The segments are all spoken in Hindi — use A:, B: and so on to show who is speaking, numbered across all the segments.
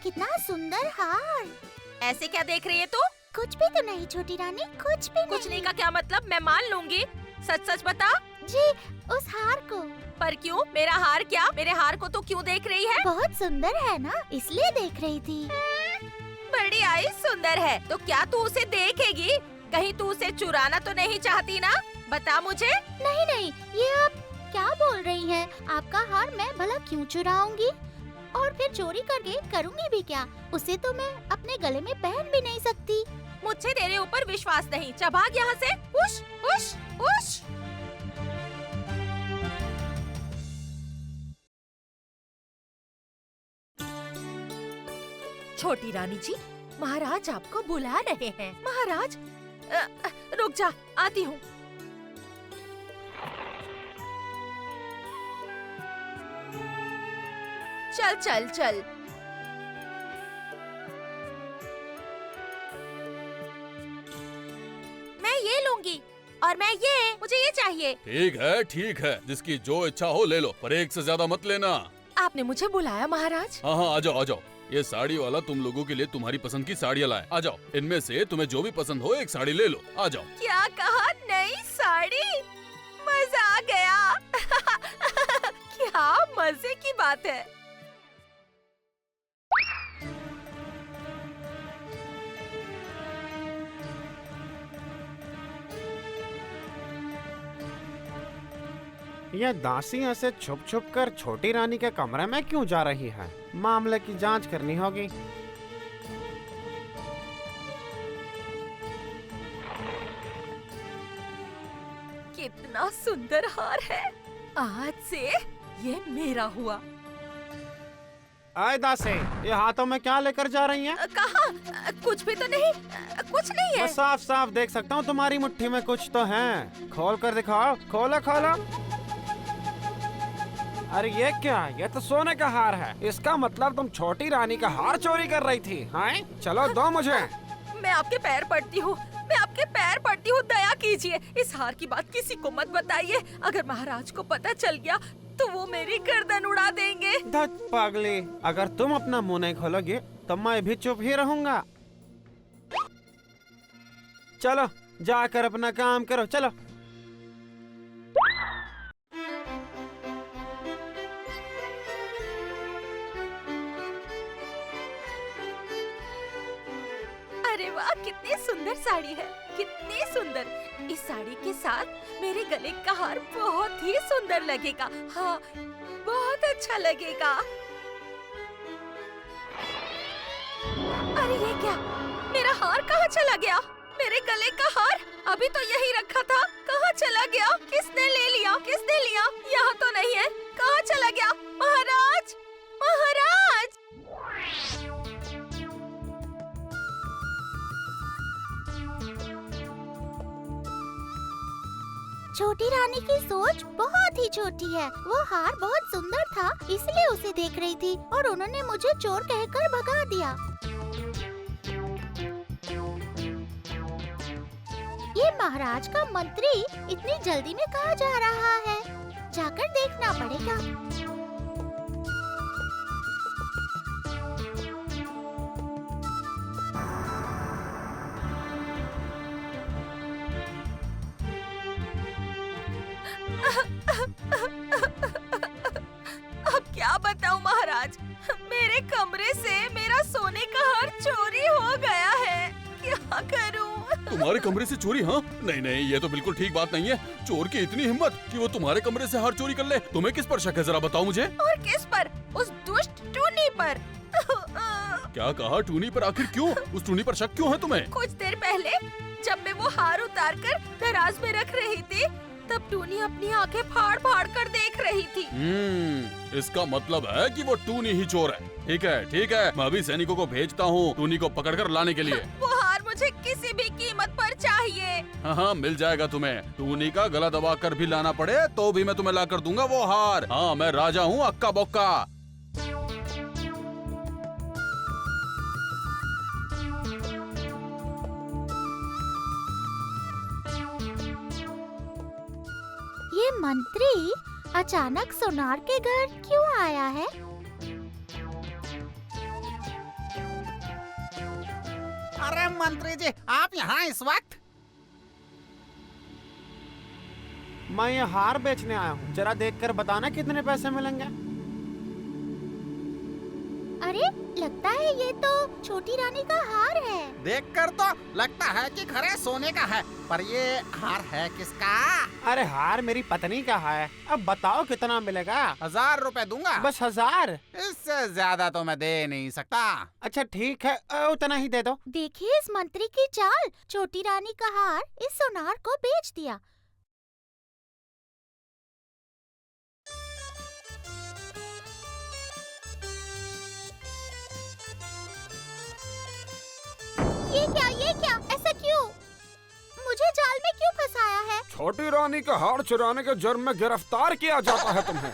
A: कितना सुंदर हार।
B: ऐसे क्या देख रही है तू?
A: कुछ भी तो नहीं छोटी रानी, कुछ भी
B: कुछ नहीं का क्या मतलब? मैं मान लूंगी। सच सच बता।
A: जी, उस हार को।
B: पर क्यों? मेरा हार क्या? मेरे हार को तू क्यों देख रही है?
A: बहुत सुंदर है ना, इसलिए देख रही थी।
B: बड़ी आई सुंदर है तो क्या तू उसे देखेगी? कहीं तू उसे चुराना तो नहीं चाहती ना? बता मुझे।
A: नहीं नहीं, ये आप क्या बोल रही हैं? आपका हार मैं भला क्यों चुराऊंगी? और फिर चोरी करके करूंगी भी क्या? उसे तो मैं अपने गले में पहन भी नहीं सकती।
B: मुझे तेरे ऊपर विश्वास नहीं। चल भाग यहाँ से। उश उश उश। छोटी रानी जी, महाराज आपको बुला रहे हैं। महाराज, रुक जा, आती हूँ। चल चल चल। मैं ये लूंगी और मैं ये, मुझे ये चाहिए।
C: ठीक है, जिसकी जो इच्छा हो ले लो, पर एक से ज्यादा मत लेना।
B: आपने मुझे बुलाया महाराज?
C: हाँ, आ जाओ। ये साड़ी वाला तुम लोगों के लिए तुम्हारी पसंद की साड़ियाँ लाए। आ जाओ, इनमें से तुम्हें जो भी पसंद हो एक साड़ी ले लो। आ जाओ।
B: क्या कहा? नई साड़ी? मजा आ गया। क्या मजे की बात है।
D: यह दासी ऐसे छुप छुप कर छोटी रानी के कमरे में क्यों जा रही है? मामले की जांच करनी होगी।
B: कितना सुंदर हार है। आज से ये मेरा हुआ।
D: आए दासी, ये हाथों में क्या लेकर जा रही हैं?
B: कहाँ? कुछ भी तो नहीं। कुछ नहीं है।
D: मैं साफ साफ देख सकता हूँ तुम्हारी मुट्ठी में कुछ तो है। खोल कर दिखाओ। खोलो खोलो। अरे ये क्या? ये तो सोने का हार है। इसका मतलब तुम छोटी रानी का हार चोरी कर रही थी, हैं? चलो दो मुझे।
B: मैं आपके पैर पड़ती हूँ, मैं आपके पैर पड़ती हूँ, दया कीजिए। इस हार की बात किसी को मत बताइए। अगर महाराज को पता चल गया तो वो मेरी गर्दन उड़ा देंगे।
D: धत पागली, अगर तुम अपना मुंह नहीं खोलोगे तो मैं भी चुप ही रहूंगा। चलो जाकर अपना काम करो, चलो।
B: अरे वाह, कितनी सुंदर साड़ी है, कितनी सुंदर। इस साड़ी के साथ मेरे गले का हार बहुत ही सुंदर लगेगा। हाँ, बहुत अच्छा लगेगा। अरे ये क्या? मेरा हार कहाँ चला गया? मेरे गले का हार अभी तो यही रखा था। कहाँ चला गया? किसने ले लिया? किसने लिया? यहाँ तो नहीं है। कहाँ चला गया? महाराज, महाराज।
A: छोटी रानी की सोच बहुत ही छोटी है। वो हार बहुत सुंदर था, इसलिए उसे देख रही थी और उन्होंने मुझे चोर कहकर भगा दिया। ये महाराज का मंत्री इतनी जल्दी में कहाँ जा रहा है? जाकर देखना पड़ेगा।
B: अब क्या बताऊं महाराज, मेरे कमरे से मेरा सोने का हार चोरी हो गया है। क्या करूं?
C: तुम्हारे कमरे से चोरी? हाँ, नहीं, ये तो बिल्कुल ठीक बात नहीं है। चोर की इतनी हिम्मत कि वो तुम्हारे कमरे से हार चोरी कर ले। तुम्हें किस पर शक है, जरा बताओ मुझे।
B: और किस पर? उस दुष्ट टूनी पर।
C: क्या कहा? टूनी पर? आखिर क्यों? उस टूनी पर शक क्यों है तुम्हें?
B: कुछ देर पहले जब मैं वो हार उतार कर दराज में रख रही थी, तब टूनी अपनी आंखें फाड़ फाड़ कर देख रही थी।
C: इसका मतलब है कि वो टूनी ही चोर है। ठीक है, मैं अभी सैनिकों को भेजता हूँ टूनी को पकड़कर लाने के लिए।
B: वो हार मुझे किसी भी कीमत पर चाहिए।
C: हाँ, मिल जाएगा तुम्हें। टूनी का गला दबा कर भी लाना पड़े तो भी मैं तुम्हें ला कर दूंगा वो हार। हाँ, मैं राजा हूँ अक्का बक्का।
A: ये मंत्री अचानक सोनार के घर क्यों आया है?
E: अरे मंत्री जी, आप यहाँ इस वक्त?
D: मैं ये हार बेचने आया हूँ, जरा देखकर बताना कितने पैसे मिलेंगे।
A: अरे लगता है ये तो छोटी रानी का हार है।
E: देखकर तो लगता है कि खरे सोने का है, पर ये हार है किसका?
D: अरे हार मेरी पत्नी का है। अब बताओ कितना मिलेगा?
E: 1000 रुपए दूंगा।
D: बस 1000?
E: इससे ज्यादा तो मैं दे नहीं सकता।
D: अच्छा ठीक है, उतना ही दे दो।
A: देखिए इस मंत्री की चाल, छोटी रानी का हार इस सोनार को बेच दिया। ये क्या ऐसा क्यों? मुझे जाल में क्यों फंसाया है?
D: छोटी रानी का हार चुराने के जुर्म में गिरफ्तार किया जाता है तुम्हें।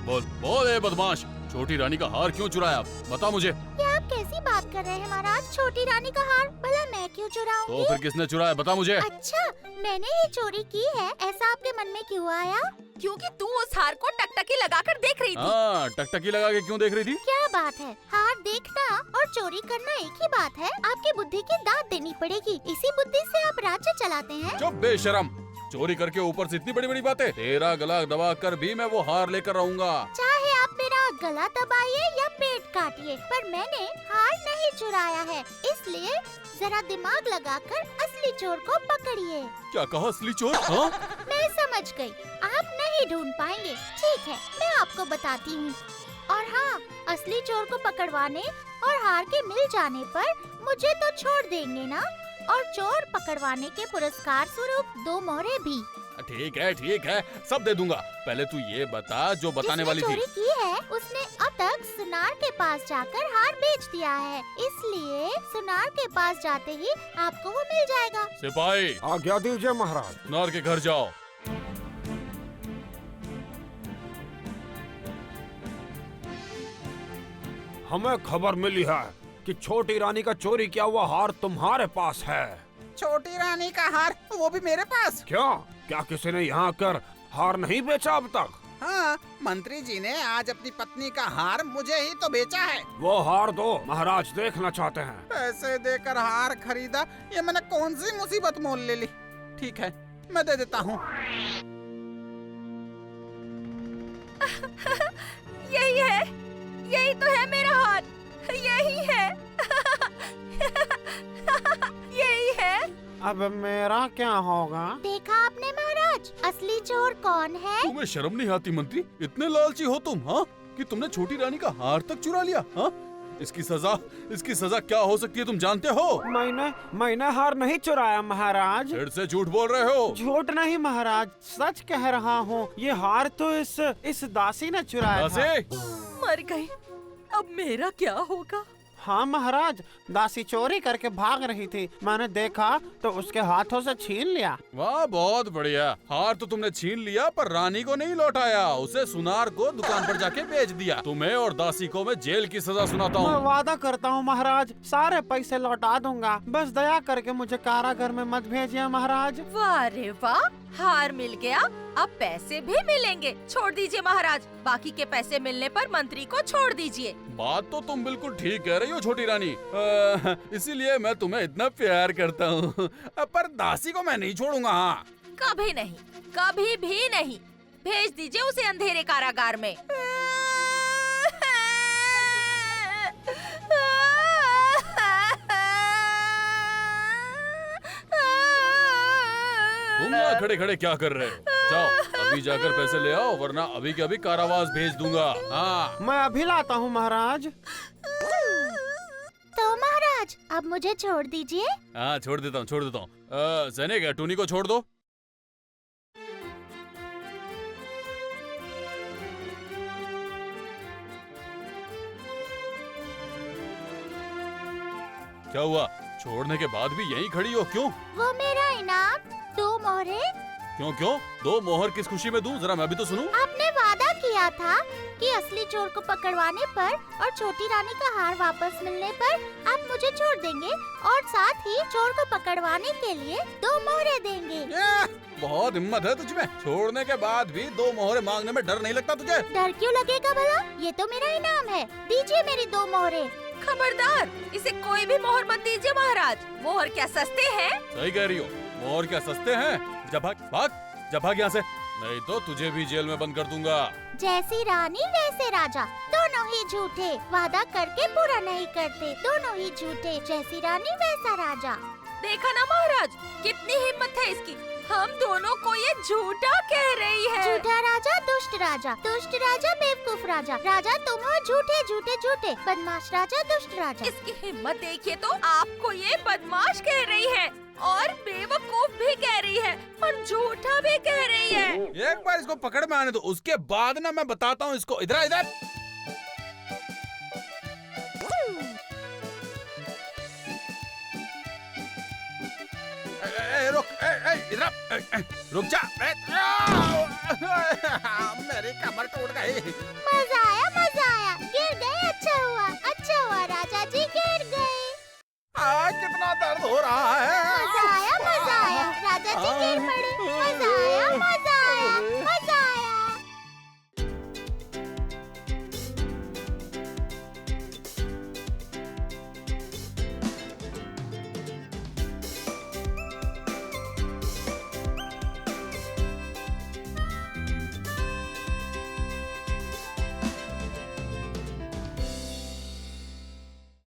C: बोल बोल ए बदमाश, छोटी रानी का हार क्यों चुराया? बता मुझे।
A: ये आप कैसी बात कर रहे हैं महाराज? छोटी रानी का हार भला मैं क्यों चुराऊंगी?
C: तो फिर किसने चुराया, बता मुझे।
A: अच्छा, मैंने ही चोरी की है, ऐसा आपके मन में क्यों आया?
B: क्योंकि तू उस हार को टकटकी लगाकर देख रही थी।
C: हाँ, टकटकी लगा के क्यों देख रही थी?
A: क्या बात है, हार देखना और चोरी करना एक ही बात है। आपकी बुद्धि की दाद देनी पड़ेगी, इसी बुद्धि से आप राज्य चलाते हैं।
C: चुप बेशरम, चोरी करके ऊपर से इतनी बड़ी बड़ी बातें। तेरा गला दबा कर भी मैं वो हार लेकर रहूंगा।
A: चाहे आप मेरा गला दबाइए या पेट काटिए, पर मैंने हार नहीं चुराया है, इसलिए जरा दिमाग लगाकर असली चोर को पकड़िए।
C: क्या कहा, असली चोर? हाँ?
A: मैं समझ गई, आप नहीं ढूंढ पाएंगे। ठीक है, मैं आपको बताती हूँ। और हाँ, असली चोर को पकड़वाने और हार के मिल जाने पर मुझे तो छोड़ देंगे ना? और चोर पकड़वाने के पुरस्कार स्वरूप 2 मोहरे भी।
C: ठीक है, सब दे दूंगा। पहले तू ये बता जो बताने वाली थी।
A: चोरी की है उसने अब तक सुनार के पास जाकर हार बेच दिया है, इसलिए सुनार के पास जाते ही आपको वो मिल जाएगा।
C: सिपाही,
D: आज्ञा दीजिए महाराज।
C: सुनार के घर जाओ।
D: हमें खबर मिली है कि छोटी रानी का चोरी किया हुआ हार तुम्हारे पास है।
E: छोटी रानी का हार, वो भी मेरे पास?
D: क्या किसी ने यहाँ कर हार नहीं बेचा अब तक?
E: हाँ, मंत्री जी ने आज अपनी पत्नी का हार मुझे ही तो बेचा है।
D: वो हार दो, महाराज देखना चाहते हैं।
E: पैसे देकर हार खरीदा, ये मैंने कौन सी मुसीबत मोल ले ली। ठीक है, मैं दे देता हूँ।
B: यही तो है मेरा हार, यही है। यही है।
D: अब मेरा क्या होगा?
A: देखा आपने महाराज, असली चोर कौन है?
C: तुम्हें शर्म नहीं आती मंत्री? इतने लालची हो तुम, हाँ? कि तुमने छोटी रानी का हार तक चुरा लिया, हाँ? इसकी सजा क्या हो सकती है तुम जानते हो?
D: मैंने हार नहीं चुराया महाराज।
C: फिर से झूठ बोल रहे हो।
D: झूठ नहीं महाराज, सच कह रहा हूँ। ये हार तो इस दासी ने चुराया था।
B: मर गई, अब मेरा क्या होगा?
D: हाँ महाराज, दासी चोरी करके भाग रही थी, मैंने देखा तो उसके हाथों से छीन लिया।
C: वाह, बहुत बढ़िया। हार तो तुमने छीन लिया पर रानी को नहीं लौटाया, उसे सुनार को दुकान पर जाके बेच दिया। तुम्हें और दासी को मैं जेल की सजा सुनाता
D: मैं
C: हूँ।
D: वादा करता हूँ महाराज, सारे पैसे लौटा दूंगा, बस दया करके मुझे कारागार में मत भेजिए महाराज।
B: वाह रे वाह, हार मिल गया, अब पैसे भी मिलेंगे। छोड़ दीजिए महाराज, बाकी के पैसे मिलने पर मंत्री को छोड़ दीजिए।
C: बात तो तुम बिल्कुल ठीक कह रही हो छोटी रानी, इसीलिए मैं तुम्हें इतना प्यार करता हूँ। पर दासी को मैं नहीं छोड़ूंगा। हाँ,
B: कभी नहीं, कभी भी नहीं। भेज दीजिए उसे अंधेरे कारागार में।
C: तुम यहाँ खड़े खड़े क्या कर रहे हो? जाओ अभी जाकर पैसे ले आओ, वरना अभी के अभी कारावास भेज दूंगा। हाँ,
D: मैं अभी लाता हूँ महाराज।
A: तो महाराज अब मुझे छोड़ दीजिए।
C: हाँ, छोड़ देता हूँ। सैनिक, टूनी को छोड़ दो। क्या हुआ? छोड़ने के बाद भी यहीं खड़ी हो क्यों?
A: वो मेरा इनाम 2 मोहरे।
C: क्यों? 2 मोहर किस खुशी में दूं? जरा मैं भी तो सुनूं।
A: आपने वादा किया था कि असली चोर को पकड़वाने पर और छोटी रानी का हार वापस मिलने पर आप मुझे छोड़ देंगे और साथ ही चोर को पकड़वाने के लिए 2 मोहरे देंगे।
C: बहुत हिम्मत है तुझमें। छोड़ने के बाद भी 2 मोहरे मांगने में डर नहीं लगता तुझे?
A: डर क्यों लगेगा भला? ये तो मेरा इनाम है। दीजिए मेरी 2 मोहरे।
B: खबरदार, इसे कोई भी मोहर मत दीजिए महाराज। मोहर क्या सस्ते हैं?
C: सही कह रही हो, मोहर क्या सस्ते हैं? जा भाग भाग, जा भाग यहाँ से, नहीं तो तुझे भी जेल में बंद कर दूंगा।
A: जैसी रानी वैसे राजा, दोनों ही झूठे, वादा करके पूरा नहीं करते, दोनों ही झूठे। जैसी रानी वैसा राजा।
B: देखा ना महाराज, कितनी हिम्मत है इसकी। हम दोनों को ये झूठा कह रही है।
A: झूठा राजा, दुष्ट राजा, दुष्ट राजा, बेवकूफ राजा, राजा तुम हो झूठे झूठे झूठे, बदमाश राजा, दुष्ट राजा।
B: इसकी हिम्मत देखिए तो, आपको ये बदमाश कह रही है और बेवकूफ भी कह रही है और झूठा भी कह रही है।
C: एक बार इसको पकड़ में आने दो, उसके बाद ना मैं बताता हूँ इसको। इधर इधर रुक, रुक जा।
E: मेरी कमर टूट गई।
A: मजा आया, गिर गए, अच्छा हुआ राजा जी, गिर गए।
E: कितना दर्द हो रहा है।
A: मजा आया, राजा जी गिर पड़े, मजा